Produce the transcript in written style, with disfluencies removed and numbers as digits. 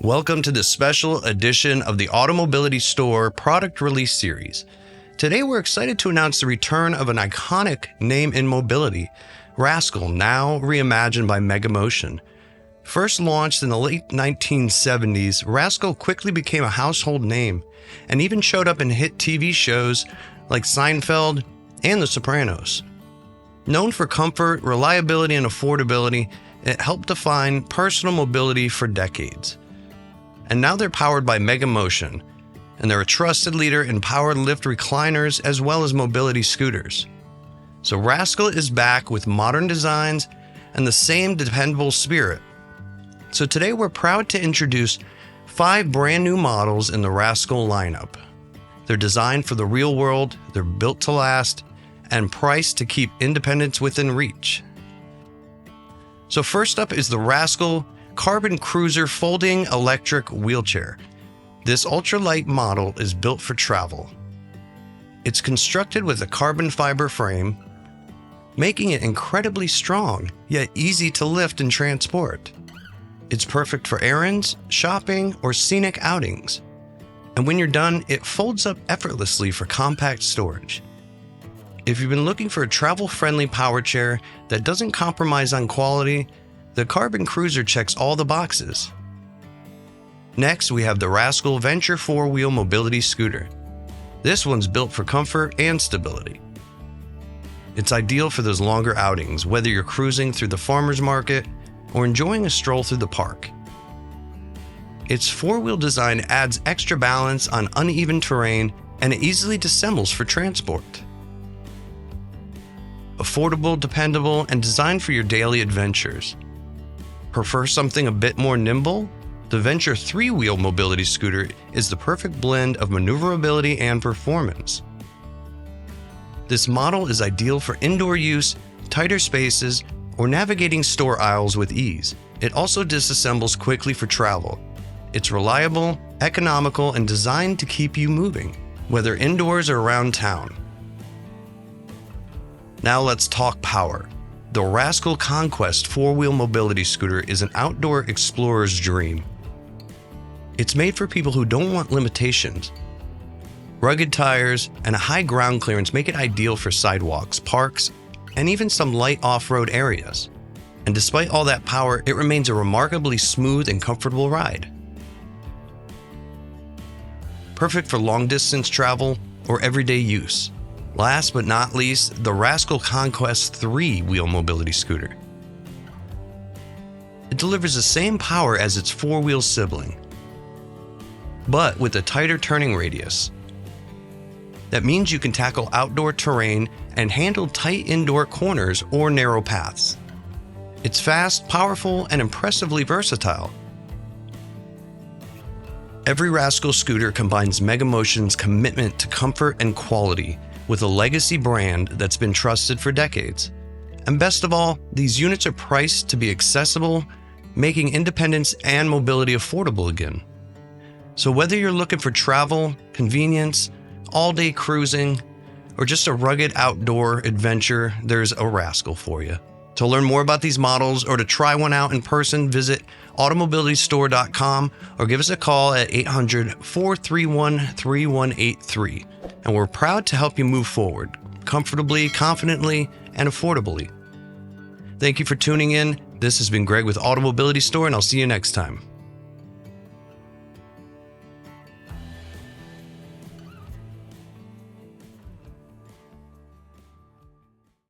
Welcome to this special edition of the AutoMobility Store product release series. Today we're excited to announce the return of an iconic name in mobility, Rascal, now reimagined by Megamotion. First launched in the late 1970s, Rascal quickly became a household name and even showed up in hit TV shows like Seinfeld and The Sopranos. Known for comfort, reliability, and affordability, it helped define personal mobility for decades. And now they're powered by Megamotion, and they're a trusted leader in powered lift recliners as well as mobility scooters. So Rascal is back with modern designs and the same dependable spirit. So today we're proud to introduce 5 brand new models in the Rascal lineup. They're designed for the real world, they're built to last, and priced to keep independence within reach. So first up is the Rascal Carbon Cruiser Folding Electric Wheelchair. This ultralight model is built for travel. It's constructed with a carbon fiber frame, making it incredibly strong, yet easy to lift and transport. It's perfect for errands, shopping, or scenic outings. And when you're done, it folds up effortlessly for compact storage. If you've been looking for a travel-friendly power chair that doesn't compromise on quality, the Carbon Cruiser checks all the boxes. Next, we have the Rascal Venture 4-wheel mobility scooter. This one's built for comfort and stability. It's ideal for those longer outings, whether you're cruising through the farmer's market or enjoying a stroll through the park. Its 4-wheel design adds extra balance on uneven terrain, and it easily disassembles for transport. Affordable, dependable, and designed for your daily adventures. Prefer something a bit more nimble? The Venture 3-wheel mobility scooter is the perfect blend of maneuverability and performance. This model is ideal for indoor use, tighter spaces, or navigating store aisles with ease. It also disassembles quickly for travel. It's reliable, economical, and designed to keep you moving, whether indoors or around town. Now let's talk power. The Rascal Conquest 4-wheel mobility scooter is an outdoor explorer's dream. It's made for people who don't want limitations. Rugged tires and a high ground clearance make it ideal for sidewalks, parks, and even some light off-road areas. And despite all that power, it remains a remarkably smooth and comfortable ride. Perfect for long-distance travel or everyday use. Last but not least, the Rascal Conquest 3-wheel mobility scooter. It delivers the same power as its 4-wheel sibling, but with a tighter turning radius. That means you can tackle outdoor terrain and handle tight indoor corners or narrow paths. It's fast, powerful, and impressively versatile. Every Rascal scooter combines Megamotion's commitment to comfort and quality with a legacy brand that's been trusted for decades. And best of all, these units are priced to be accessible, making independence and mobility affordable again. So whether you're looking for travel, convenience, all-day cruising, or just a rugged outdoor adventure, there's a Rascal for you. To learn more about these models or to try one out in person, visit AutoMobilityStore.com or give us a call at 800-431-3183. And we're proud to help you move forward, comfortably, confidently, and affordably. Thank you for tuning in. This has been Greg with AutoMobility Store, and I'll see you next time.